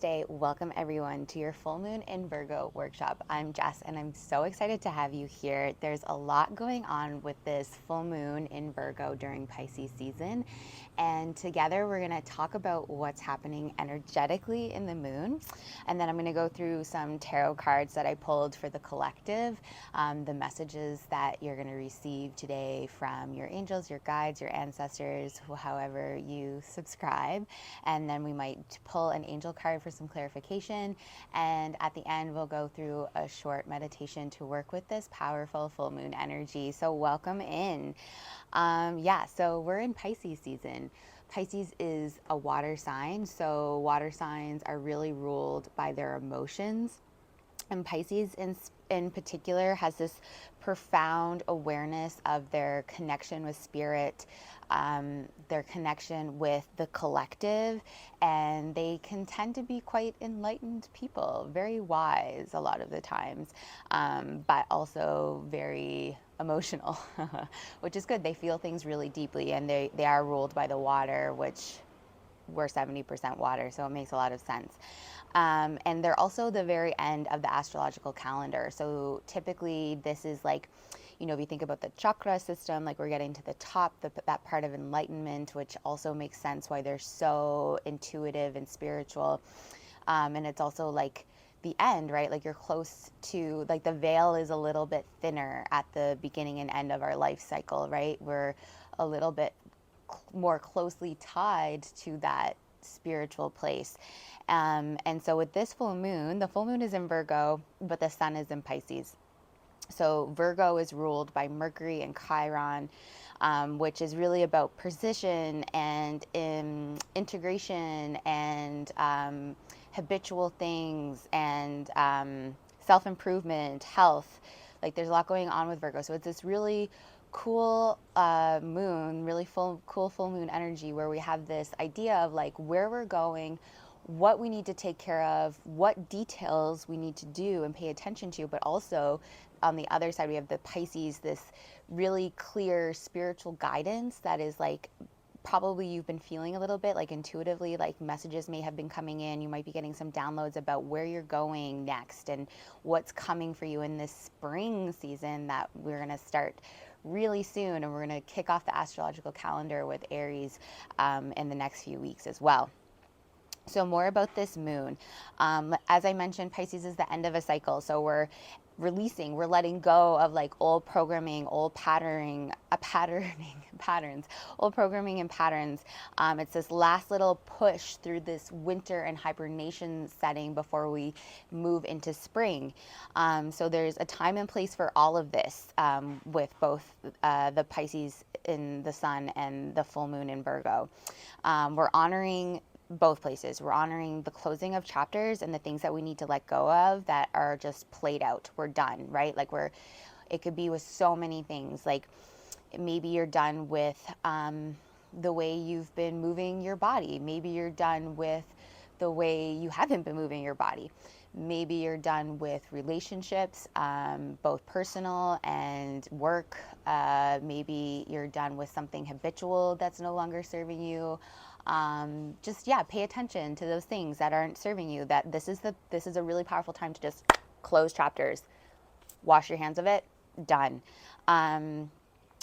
Namaste. Welcome everyone to your full moon in Virgo workshop. I'm Jess and I'm so excited to have you here. There's a lot going on with this full moon in Virgo during Pisces season. And together we're going to talk about what's happening energetically in the moon. And then I'm going to go through some tarot cards that I pulled for the collective, the messages that you're going to receive today from your angels, your guides, your ancestors, however you subscribe. And then we might pull an angel card for some clarification. And at the end, we'll go through a short meditation to work with this powerful full moon energy. So welcome in. So we're in Pisces season. Pisces is a water sign. So water signs are really ruled by their emotions. And Pisces in particular has this profound awareness of their connection with spirit, their connection with the collective, and they can tend to be quite enlightened people, very wise a lot of the times, but also very emotional, which is good. They feel things really deeply, and they are ruled by the water, which we're 70% water, so it makes a lot of sense. And they're also the very end of the astrological calendar. So typically this is like, if you think about the chakra system, like we're getting to the top, that part of enlightenment, which also makes sense why they're so intuitive and spiritual. And it's also like the end, right? Like you're close to, like the veil is a little bit thinner at the beginning and end of our life cycle, right? We're a little bit more closely tied to that spiritual place. And so with this full moon, the full moon is in Virgo, but the sun is in Pisces. So Virgo is ruled by Mercury and Chiron, which is really about precision and integration and habitual things and self-improvement, health. Like there's a lot going on with Virgo. So it's this really cool moon, really cool full moon energy where we have this idea of like where we're going, what we need to take care of, what details we need to do and pay attention to, but also on the other side we have the Pisces, this really clear spiritual guidance that is like probably you've been feeling a little bit like intuitively, like messages may have been coming in. You might be getting some downloads about where you're going next and what's coming for you in this spring season that we're going to start really soon. And we're going to kick off the astrological calendar with Aries in the next few weeks as well. So more about this moon. As I mentioned, Pisces is the end of a cycle. So we're releasing, we're letting go of like old programming, old patterns, old programming and patterns. It's this last little push through this winter and hibernation setting before we move into spring. So there's a time and place for all of this with both the Pisces in the sun and the full moon in Virgo. We're honoring both places. We're honoring the closing of chapters and the things that we need to let go of that are just played out. We're done, right? Like it could be with so many things. Like maybe you're done with the way you've been moving your body. Maybe you're done with the way you haven't been moving your body. Maybe you're done with relationships, both personal and work. Maybe you're done with something habitual that's no longer serving you. Pay attention to those things that aren't serving you. That this is a really powerful time to just close chapters, wash your hands of it, done.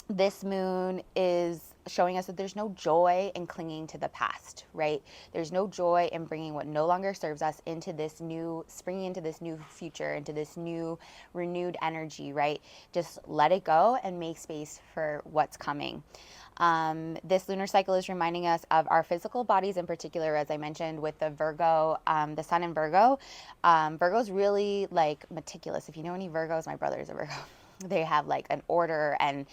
This moon is showing us that there's no joy in clinging to the past, right? There's no joy in bringing what no longer serves us into this new, springing into this new future, into this new renewed energy, right? Just let it go and make space for what's coming. This lunar cycle is reminding us of our physical bodies in particular, as I mentioned, with the Virgo, the sun in Virgo. Virgo's really like meticulous. If you know any Virgos, my brother is a Virgo. They have like an order and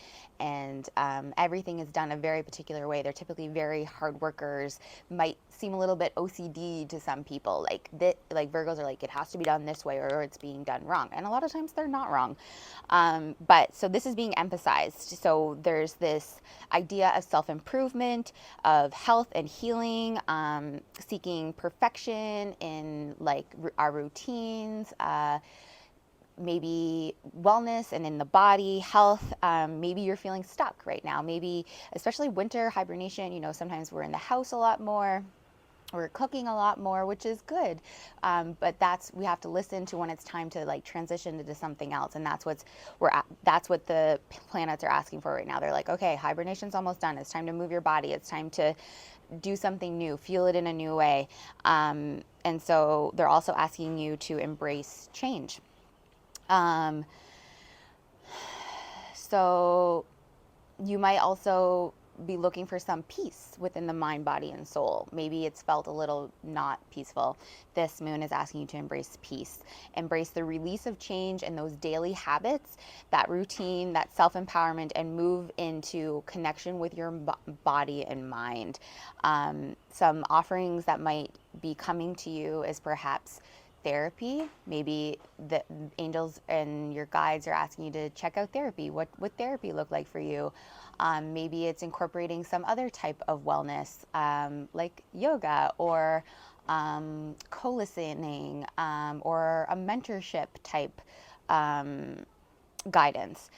everything is done a very particular way. They're typically very hard workers, might seem a little bit OCD to some people. Like Virgos are like, it has to be done this way or it's being done wrong. And a lot of times they're not wrong. But so this is being emphasized. So there's this idea of self-improvement, of health and healing, seeking perfection in like our routines, maybe wellness and in the body, health. Maybe you're feeling stuck right now. Maybe, especially winter hibernation, sometimes we're in the house a lot more. We're cooking a lot more, which is good, but we have to listen to when it's time to like transition into something else, and that's what the planets are asking for right now. They're like, okay, hibernation's almost done. It's time to move your body. It's time to do something new, feel it in a new way, and so they're also asking you to embrace change. So you might also be looking for some peace within the mind, body, and soul. Maybe it's felt a little not peaceful. This moon is asking you to embrace peace, embrace the release of change and those daily habits, that routine, that self-empowerment, and move into connection with your body and mind. Some offerings that might be coming to you is perhaps therapy. Maybe the angels and your guides are asking you to check out therapy. What would therapy look like for you? Maybe it's incorporating some other type of wellness, like yoga or co-listening, or a mentorship type guidance.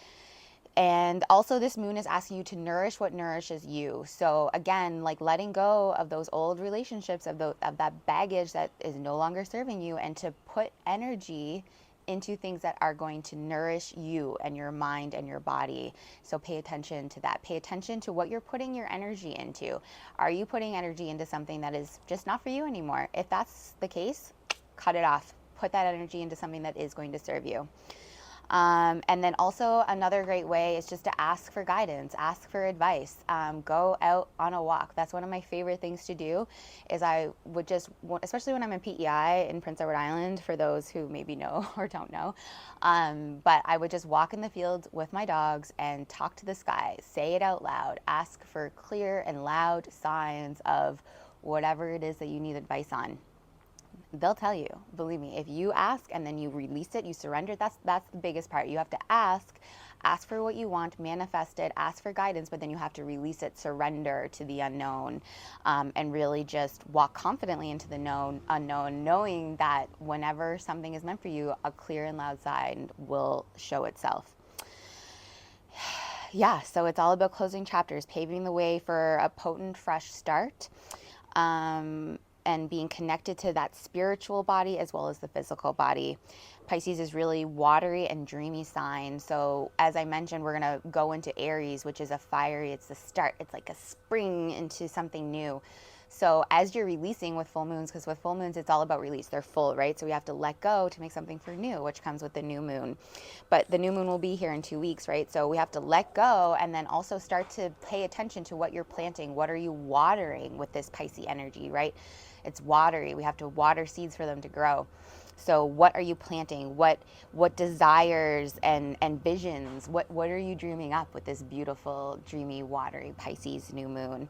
And also this moon is asking you to nourish what nourishes you. So again, like letting go of those old relationships, of that baggage that is no longer serving you, and to put energy into things that are going to nourish you and your mind and your body. So pay attention to that. Pay attention to what you're putting your energy into. Are you putting energy into something that is just not for you anymore? If that's the case, cut it off. Put that energy into something that is going to serve you. And then also another great way is just to ask for guidance, ask for advice, go out on a walk. That's one of my favorite things to do. Is I would just, especially when I'm in PEI in Prince Edward Island, for those who maybe know or don't know, but I would just walk in the fields with my dogs and talk to the sky, say it out loud, ask for clear and loud signs of whatever it is that you need advice on. They'll tell you, believe me. If you ask and then you release it, you surrender, that's the biggest part. You have to ask for what you want, manifest it, ask for guidance, but then you have to release it, surrender to the unknown, and really just walk confidently into the unknown, knowing that whenever something is meant for you, a clear and loud sign will show itself. Yeah, so it's all about closing chapters, paving the way for a potent, fresh start. And being connected to that spiritual body as well as the physical body. Pisces is really watery and dreamy sign. So as I mentioned, we're going to go into Aries, which is a fiery, it's the start. It's like a spring into something new. So as you're releasing with full moons, because with full moons, it's all about release. They're full, right? So we have to let go to make something for new, which comes with the new moon. But the new moon will be here in 2 weeks, right? So we have to let go and then also start to pay attention to what you're planting. What are you watering with this Pisces energy, right? It's watery. We have to water seeds for them to grow. So what are you planting? What desires and visions? What are you dreaming up with this beautiful, dreamy, watery Pisces new moon?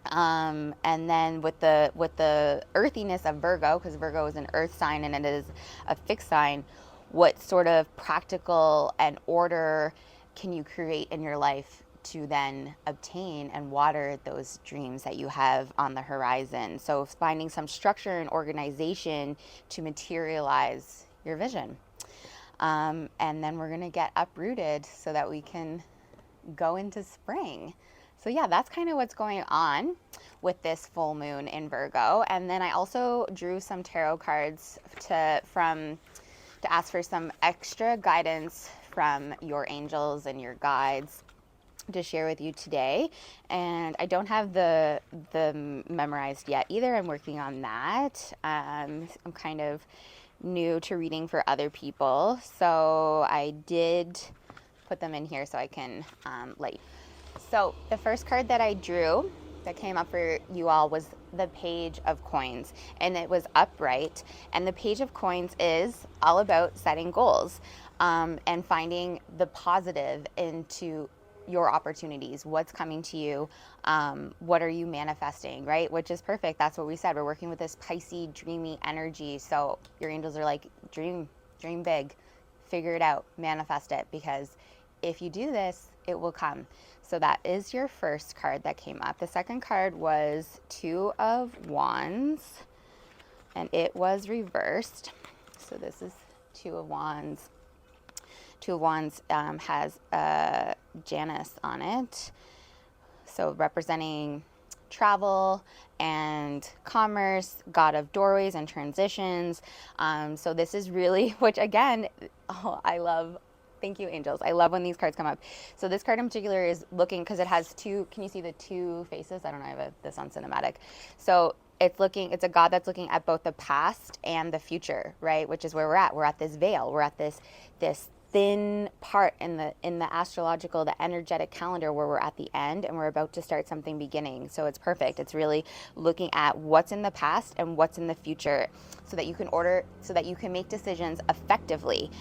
And then with the earthiness of Virgo, because Virgo is an earth sign and it is a fixed sign, what sort of practical and order can you create in your life to then obtain and water those dreams that you have on the horizon? So finding some structure and organization to materialize your vision. And then we're going to get uprooted so that we can go into spring. So yeah, that's kind of what's going on with this full moon in Virgo. And then I also drew some tarot cards to ask for some extra guidance from your angels and your guides to share with you today. And I don't have the memorized yet either. I'm working on that. I'm kind of new to reading for other people, so I did put them in here so I can let you. So the first card that I drew that came up for you all was the Page of Coins, and it was upright. And the Page of Coins is all about setting goals and finding the positive into your opportunities. What's coming to you? What are you manifesting, right? Which is perfect. That's what we said. We're working with this Pisces dreamy energy. So your angels are like, dream big, figure it out, manifest it, because if you do this, it will come. So that is your first card that came up. The second card was Two of Wands, and it was reversed. So this is Two of Wands. Two of Wands has Janus on it, so representing travel and commerce, god of doorways and transitions. So this is really, which again, I love. Thank you, angels. I love when these cards come up. So this card in particular is looking, because it has two, can you see the two faces? I don't know, I have this on cinematic. So it's a god that's looking at both the past and the future, right? Which is where we're at. We're at this veil. We're at this thin part in the astrological, the energetic calendar, where we're at the end and we're about to start something beginning. So it's perfect. It's really looking at what's in the past and what's in the future, so that you can make decisions effectively.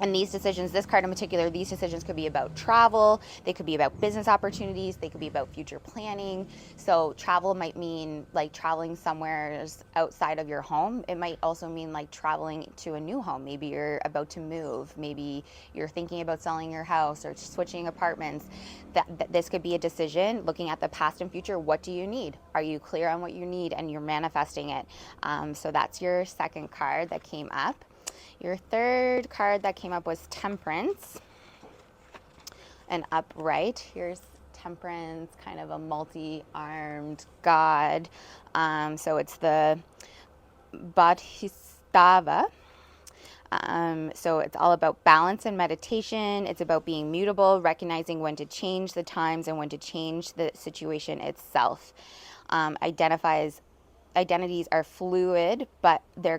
And these decisions, this card in particular, these decisions could be about travel, they could be about business opportunities, they could be about future planning. So travel might mean like traveling somewhere outside of your home. It might also mean like traveling to a new home. Maybe you're about to move. Maybe you're thinking about selling your house or switching apartments. This could be a decision looking at the past and future. What do you need? Are you clear on what you need and you're manifesting it? So that's your second card that came up. Your third card that came up was Temperance and Upright. Here's Temperance, kind of a multi-armed god. So it's the Bodhisattva. So it's all about balance and meditation. It's about being mutable, recognizing when to change the times and when to change the situation itself. Identities are fluid, but their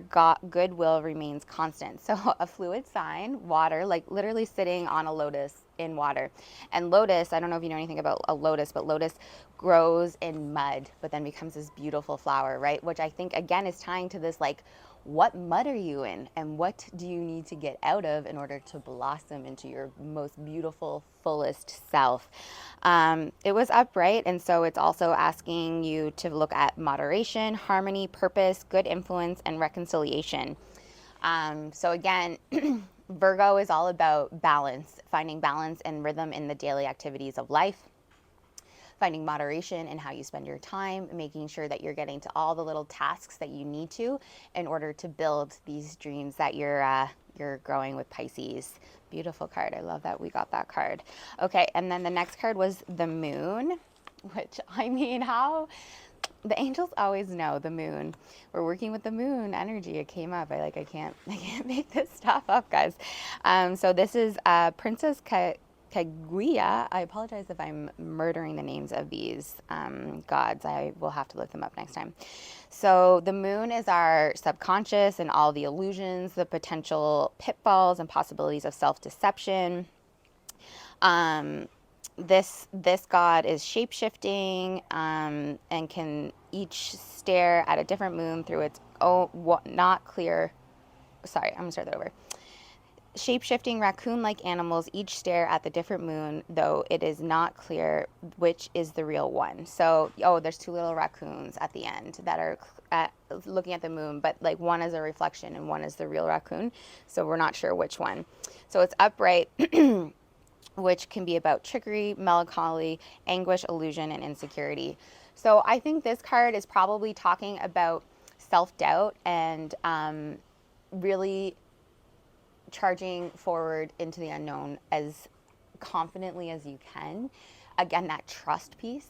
goodwill remains constant. So a fluid sign, water, like literally sitting on a lotus in water. And lotus, I don't know if you know anything about a lotus, but lotus grows in mud, but then becomes this beautiful flower, right? Which I think, again, is tying to this, like, what mud are you in and what do you need to get out of in order to blossom into your most beautiful, fullest self? It was upright, and so it's also asking you to look at moderation, harmony, purpose, good influence, and reconciliation. So again, Virgo is all about balance, finding balance and rhythm in the daily activities of life, finding moderation in how you spend your time, making sure that you're getting to all the little tasks that you need to in order to build these dreams that you're growing with Pisces. Beautiful card. I love that we got that card. Okay, and then the next card was the Moon, which, I mean, how the angels always know the moon. We're working with the moon energy. It came up. I can't make this stuff up, guys. So this is Princess Kaguya. I apologize if I'm murdering the names of these gods. I will have to look them up next time. So the moon is our subconscious and all the illusions, the potential pitfalls and possibilities of self-deception. This god is shape-shifting and can each stare at a different moon through its not clear. Sorry, I'm gonna start that over. Shape-shifting raccoon-like animals each stare at the different moon, though it is not clear which is the real one. So, there's two little raccoons at the end that are looking at the moon, but like one is a reflection and one is the real raccoon. So we're not sure which one. So it's upright, which can be about trickery, melancholy, anguish, illusion, and insecurity. So I think this card is probably talking about self-doubt and really charging forward into the unknown as confidently as you can. Again, that trust piece,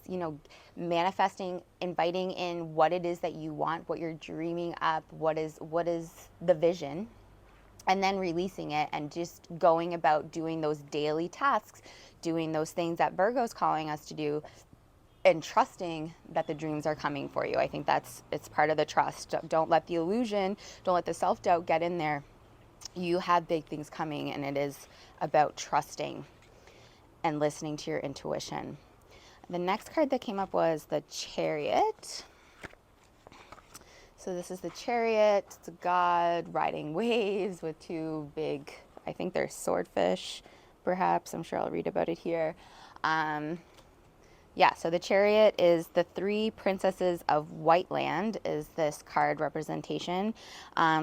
manifesting, inviting in what it is that you want, what you're dreaming up, what is the vision, and then releasing it and just going about doing those daily tasks, doing those things that Virgo's calling us to do, and trusting that the dreams are coming for you. I think it's part of the trust. Don't let the illusion, don't let the self-doubt get in there. You have big things coming, and it is about trusting and listening to your intuition. The next card that came up was the Chariot. So this is the Chariot. It's a god riding waves with two big, I think they're swordfish, perhaps. I'm sure I'll read about it here. So the Chariot is the three princesses of Whiteland is this card representation.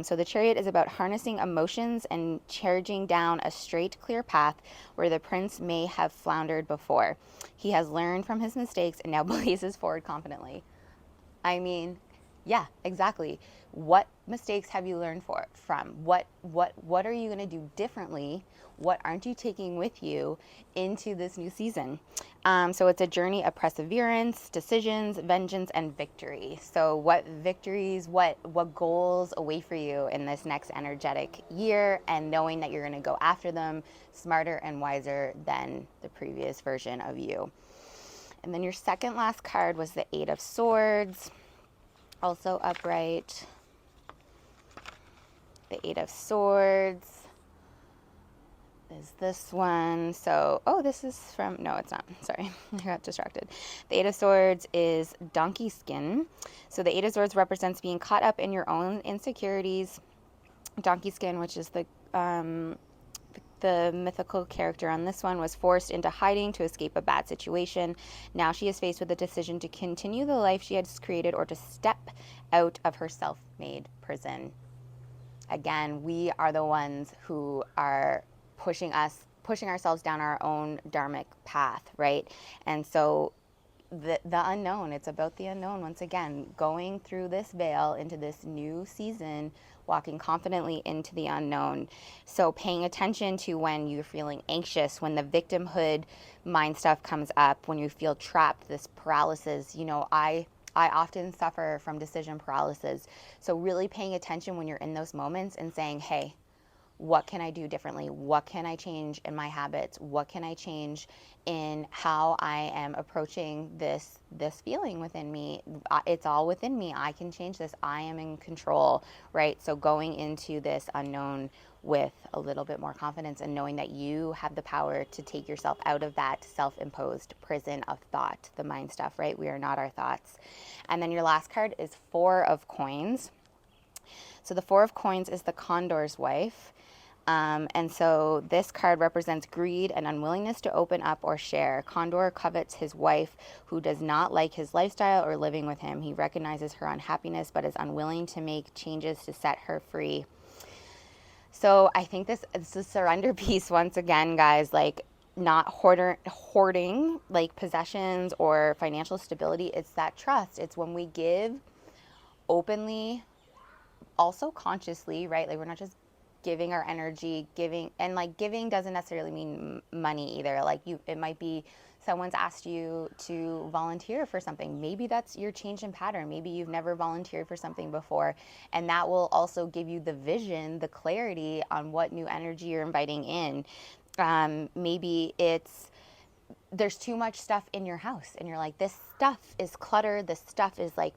So the Chariot is about harnessing emotions and charging down a straight, clear path where the prince may have floundered before. He has learned from his mistakes and now blazes forward confidently. I mean, Yeah, exactly. What mistakes have you learned from? What are you going to do differently? What aren't you taking with you into this new season? So it's a journey of perseverance, decisions, vengeance, and victory. So what victories, what goals await for you in this next energetic year, and knowing that you're going to go after them smarter and wiser than the previous version of you. And then your second last card was the Eight of Swords, also upright. The Eight of Swords is this one. So, oh, this is from, no, it's not. Sorry, I got distracted. The Eight of Swords is donkey skin. So the Eight of Swords represents being caught up in your own insecurities. Donkey skin, which is the mythical character on this one, was forced into hiding to escape a bad situation. Now she is faced with the decision to continue the life she has created or to step out of her self-made prison. Again, we are the ones who are pushing ourselves down our own dharmic path, right? And so the unknown, it's about the unknown once again, going through this veil into this new season, walking confidently into the unknown. So paying attention to when you're feeling anxious, when the victimhood mind stuff comes up, when you feel trapped, this paralysis. I often suffer from decision paralysis. So really paying attention when you're in those moments and saying, hey, what can I do differently? What can I change in my habits? What can I change in how I am approaching this feeling within me? It's all within me. I can change this. I am in control, right? So going into this unknown with a little bit more confidence and knowing that you have the power to take yourself out of that self-imposed prison of thought, the mind stuff, right? We are not our thoughts. And then your last card is Four of Coins. So the Four of Coins is the Condor's wife. And so this card represents greed and unwillingness to open up or share. Condor covets his wife who does not like his lifestyle or living with him. He recognizes her unhappiness but is unwilling to make changes to set her free. So I think it's a surrender piece once again, guys, like not hoarding like possessions or financial stability. It's that trust. It's when we give openly, also consciously, right? Like we're not just giving our energy, giving doesn't necessarily mean money either. Like it might be someone's asked you to volunteer for something. Maybe that's your change in pattern. Maybe you've never volunteered for something before, and that will also give you the vision, the clarity on what new energy you're inviting in. Maybe there's too much stuff in your house and you're like, this stuff is cluttered, this stuff is like,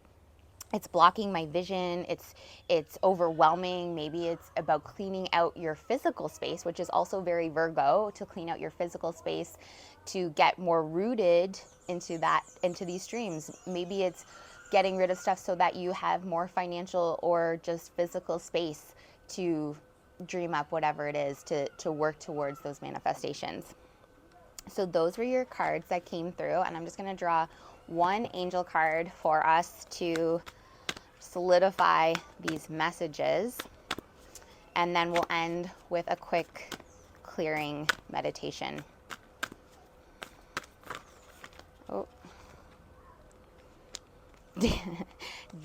it's blocking my vision, it's overwhelming. Maybe it's about cleaning out your physical space, which is also very Virgo, to clean out your physical space to get more rooted into these streams. Maybe it's getting rid of stuff so that you have more financial or just physical space to dream up whatever it is to work towards those manifestations. So those were your cards that came through, and I'm just going to draw one angel card for us to solidify these messages, and then we'll end with a quick clearing meditation. Oh.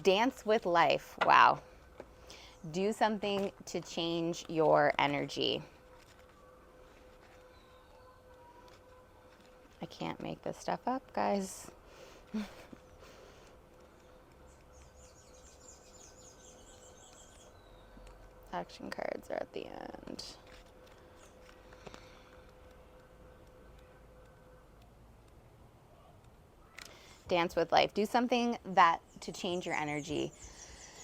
Dance with life. Wow. Do something to change your energy. I can't make this stuff up, guys. Action cards are at the end. Dance with life. Do something to change your energy.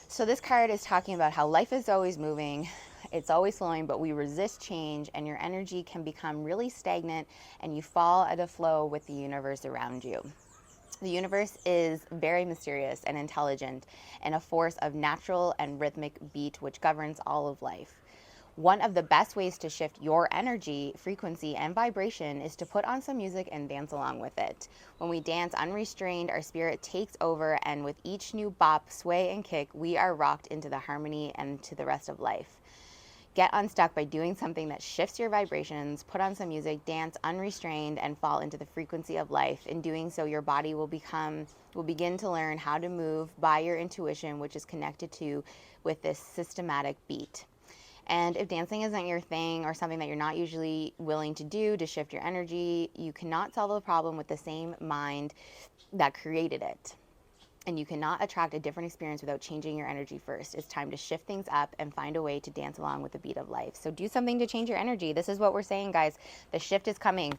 So this card is talking about how life is always moving. It's always flowing, but we resist change, and your energy can become really stagnant, and you fall out of flow with the universe around you. The universe is very mysterious and intelligent, and a force of natural and rhythmic beat which governs all of life. One of the best ways to shift your energy, frequency, and vibration is to put on some music and dance along with it. When we dance unrestrained, our spirit takes over, and with each new bop, sway, and kick, we are rocked into the harmony and to the rest of life. Get unstuck by doing something that shifts your vibrations. Put on some music, dance unrestrained, and fall into the frequency of life. In doing so, your body will begin to learn how to move by your intuition, which is connected to with this systematic beat. And if dancing isn't your thing or something that you're not usually willing to do to shift your energy, you cannot solve the problem with the same mind that created it. And you cannot attract a different experience without changing your energy first. It's time to shift things up and find a way to dance along with the beat of life. So do something to change your energy. This is what we're saying, guys. The shift is coming.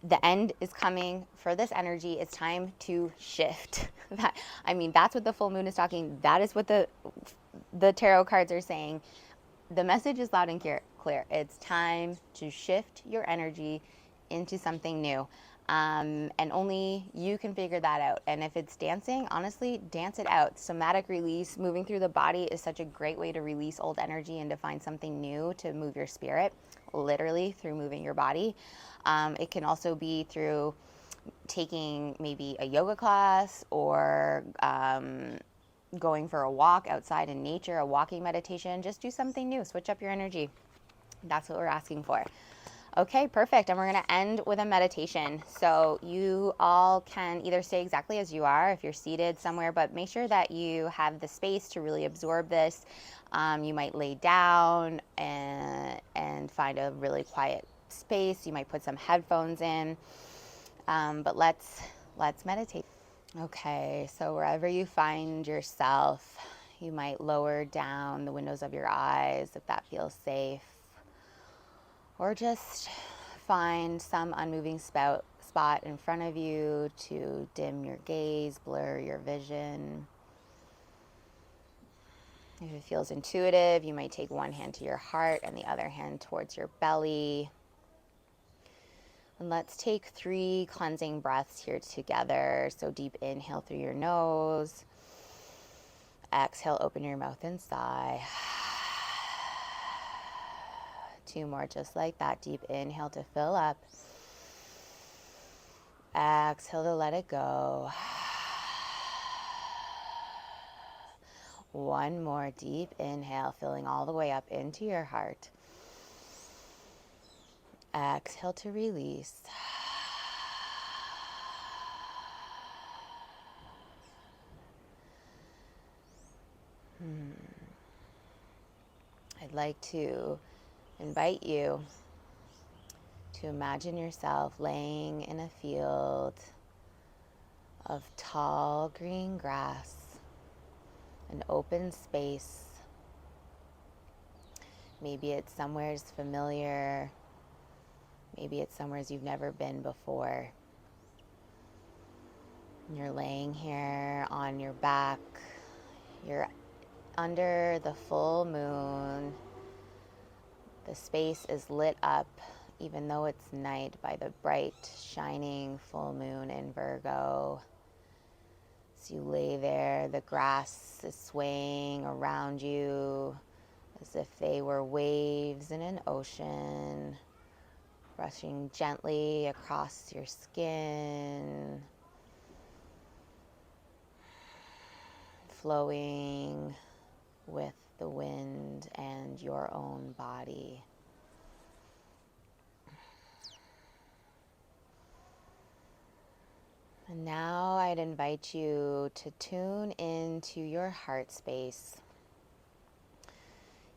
The end is coming for this energy. It's time to shift. That's what the full moon is talking. That is what the tarot cards are saying. The message is loud and clear. It's time to shift your energy into something new. And only you can figure that out. And if it's dancing, honestly, dance it out. Somatic release, moving through the body is such a great way to release old energy and to find something new to move your spirit, literally through moving your body. It can also be through taking maybe a yoga class or going for a walk outside in nature, a walking meditation. Just do something new. Switch up your energy. That's what we're asking for. Okay, perfect. And we're going to end with a meditation. So you all can either stay exactly as you are if you're seated somewhere, but make sure that you have the space to really absorb this. You might lay down and find a really quiet space. You might put some headphones in, but let's meditate. Okay, so wherever you find yourself, you might lower down the windows of your eyes if that feels safe. Or just find some unmoving spot in front of you to dim your gaze, blur your vision. If it feels intuitive, you might take one hand to your heart and the other hand towards your belly. And let's take 3 cleansing breaths here together. So deep inhale through your nose. Exhale, open your mouth and sigh. 2 more just like that. Deep inhale to fill up. Exhale to let it go. 1 more deep inhale, filling all the way up into your heart. Exhale to release. I'd like to invite you to imagine yourself laying in a field of tall green grass, an open space. Maybe it's somewhere familiar. Maybe it's somewhere you've never been before. You're laying here on your back. You're under the full moon. The space is lit up, even though it's night, by the bright, shining full moon in Virgo. As you lay there, the grass is swaying around you as if they were waves in an ocean, brushing gently across your skin, flowing with the wind and your own body. And now I'd invite you to tune into your heart space.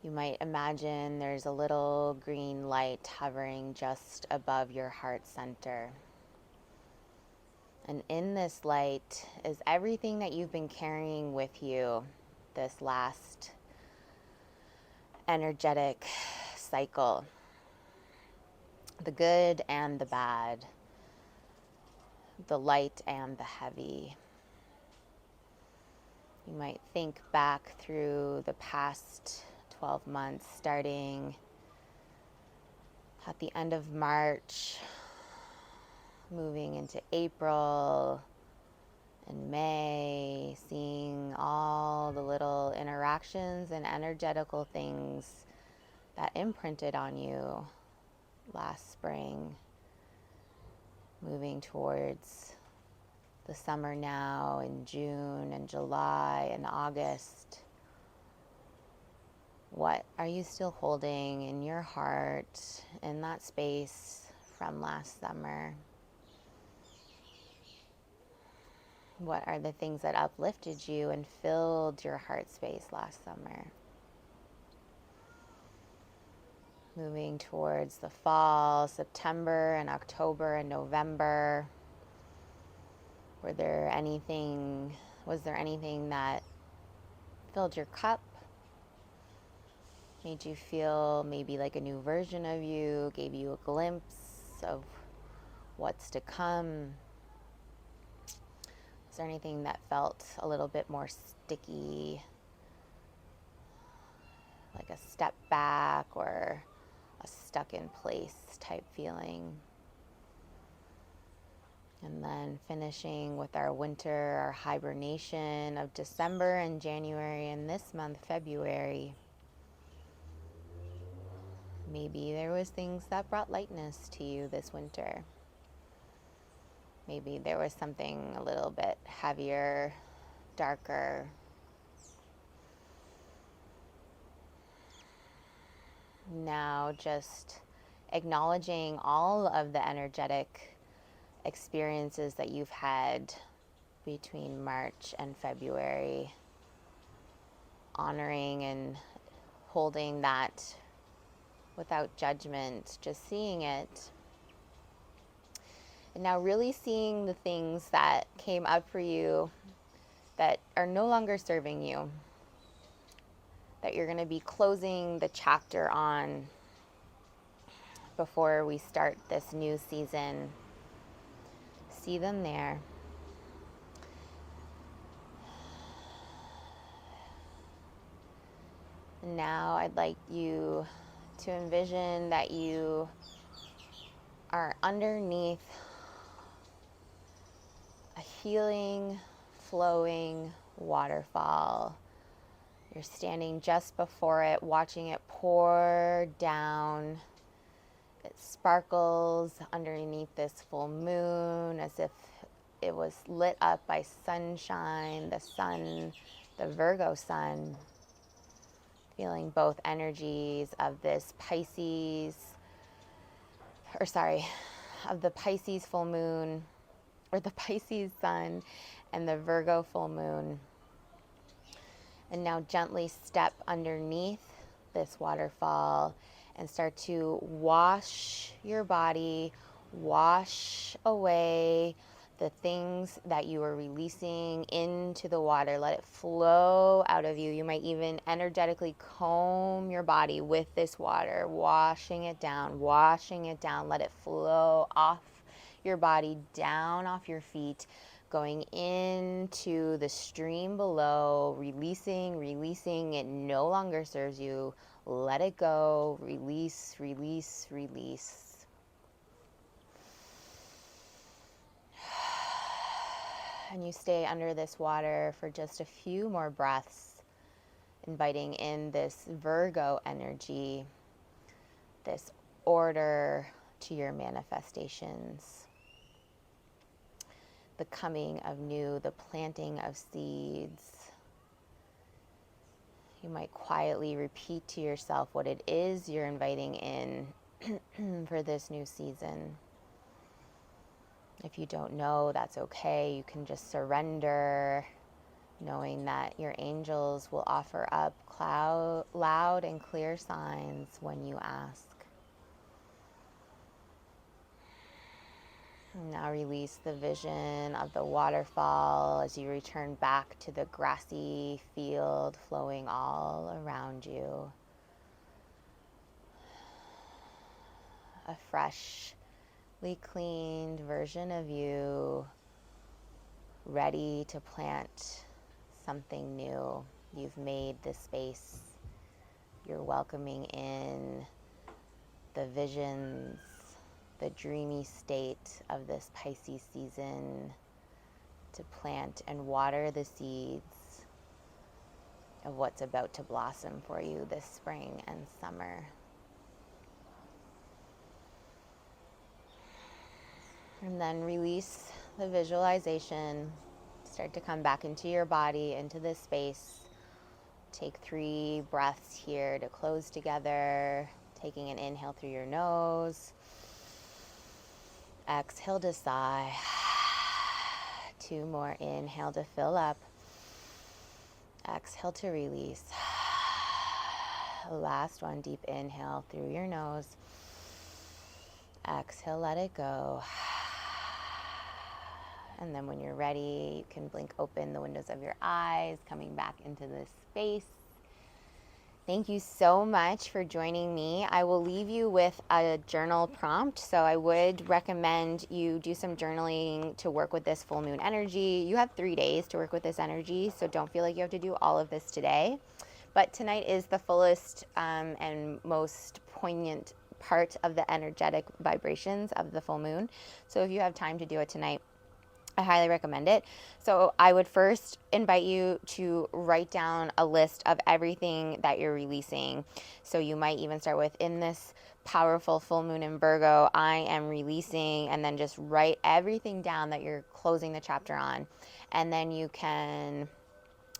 You might imagine there's a little green light hovering just above your heart center. And in this light is everything that you've been carrying with you this last energetic cycle. The good and the bad. The light and the heavy. You might think back through the past 12 months, starting at the end of March, moving into April and May, seeing all the little interactions and energetical things that imprinted on you last spring, moving towards the summer now in June and July and August, What are you still holding in your heart, in that space from last summer? What are the things that uplifted you and filled your heart space last summer? Moving towards the fall, September and October and November. Was there anything that filled your cup? Made you feel maybe like a new version of you, gave you a glimpse of what's to come? Is there anything that felt a little bit more sticky, like a step back or a stuck in place type feeling? And then finishing with our winter, our hibernation of December and January, and this month, February. Maybe there was things that brought lightness to you this winter. Maybe there was something a little bit heavier, darker. Now just acknowledging all of the energetic experiences that you've had between March and February, honoring and holding that without judgment, just seeing it. And now really seeing the things that came up for you that are no longer serving you, that you're going to be closing the chapter on before we start this new season. See them there. And now I'd like you to envision that you are underneath a healing, flowing waterfall. You're standing just before it, watching it pour down. It sparkles underneath this full moon as if it was lit up by sunshine, the sun, the Virgo sun. Feeling both energies of this of the Pisces full moon, or the Pisces sun and the Virgo full moon. And now gently step underneath this waterfall and start to wash your body, wash away the things that you are releasing into the water. Let it flow out of you. You might even energetically comb your body with this water, washing it down. Let it flow off your body, down off your feet, going into the stream below, releasing. It no longer serves you. Let it go. Release. And you stay under this water for just a few more breaths, inviting in this Virgo energy, this order to your manifestations, the coming of new, the planting of seeds. You might quietly repeat to yourself what it is you're inviting in for this new season. If you don't know, that's okay. You can just surrender, knowing that your angels will offer up loud and clear signs when you ask. Now release the vision of the waterfall as you return back to the grassy field flowing all around you. A freshly cleaned version of you, ready to plant something new. You've made the space. You're welcoming in the visions, the dreamy state of this Pisces season to plant and water the seeds of what's about to blossom for you this spring and summer. And then release the visualization. Start to come back into your body, into this space, Take 3 breaths here to close together. Taking an inhale through your nose. Exhale to sigh. 2 more. Inhale to fill up. Exhale to release. Last one. Deep inhale through your nose. Exhale, let it go. And then when you're ready, you can blink open the windows of your eyes, coming back into this space. Thank you so much for joining me. I will leave you with a journal prompt. So I would recommend you do some journaling to work with this full moon energy. You have 3 days to work with this energy, so don't feel like you have to do all of this today. But tonight is the fullest and most poignant part of the energetic vibrations of the full moon. So if you have time to do it tonight, I highly recommend it. So I would first invite you to write down a list of everything that you're releasing. So you might even start with, in this powerful full moon in Virgo, I am releasing, and then just write everything down that you're closing the chapter on. And then you can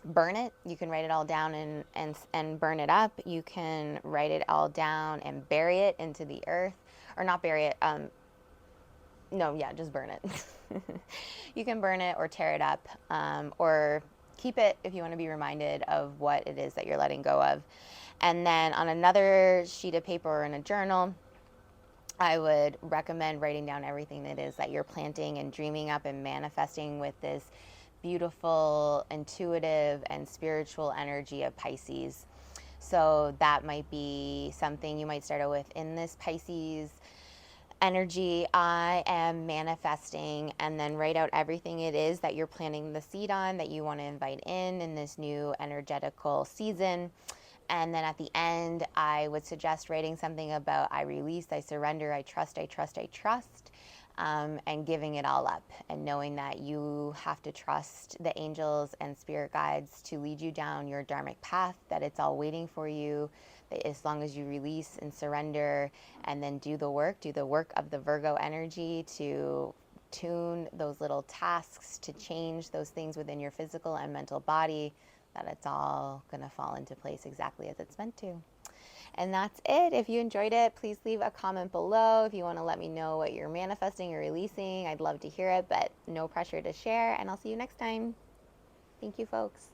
burn it. You can write it all down and burn it up. You can write it all down and bury it into the earth, or not bury it. Just burn it. You can burn it or tear it up, or keep it if you want to be reminded of what it is that you're letting go of. And then on another sheet of paper or in a journal, I would recommend writing down everything that is that you're planting and dreaming up and manifesting with this beautiful, intuitive, and spiritual energy of Pisces. So that might be something you might start out with. In this Pisces energy, I am manifesting, and then write out everything it is that you're planting the seed on, that you want to invite in this new energetical season. And then at the end, I would suggest writing something about, I release, I surrender, I trust, and giving it all up, and knowing that you have to trust the angels and spirit guides to lead you down your dharmic path, that it's all waiting for you, that as long as you release and surrender and then do the work of the Virgo energy to tune those little tasks, to change those things within your physical and mental body, that it's all going to fall into place exactly as it's meant to. And that's it. If you enjoyed it, please leave a comment below. If you want to let me know what you're manifesting or releasing, I'd love to hear it, but no pressure to share. And I'll see you next time. Thank you, folks.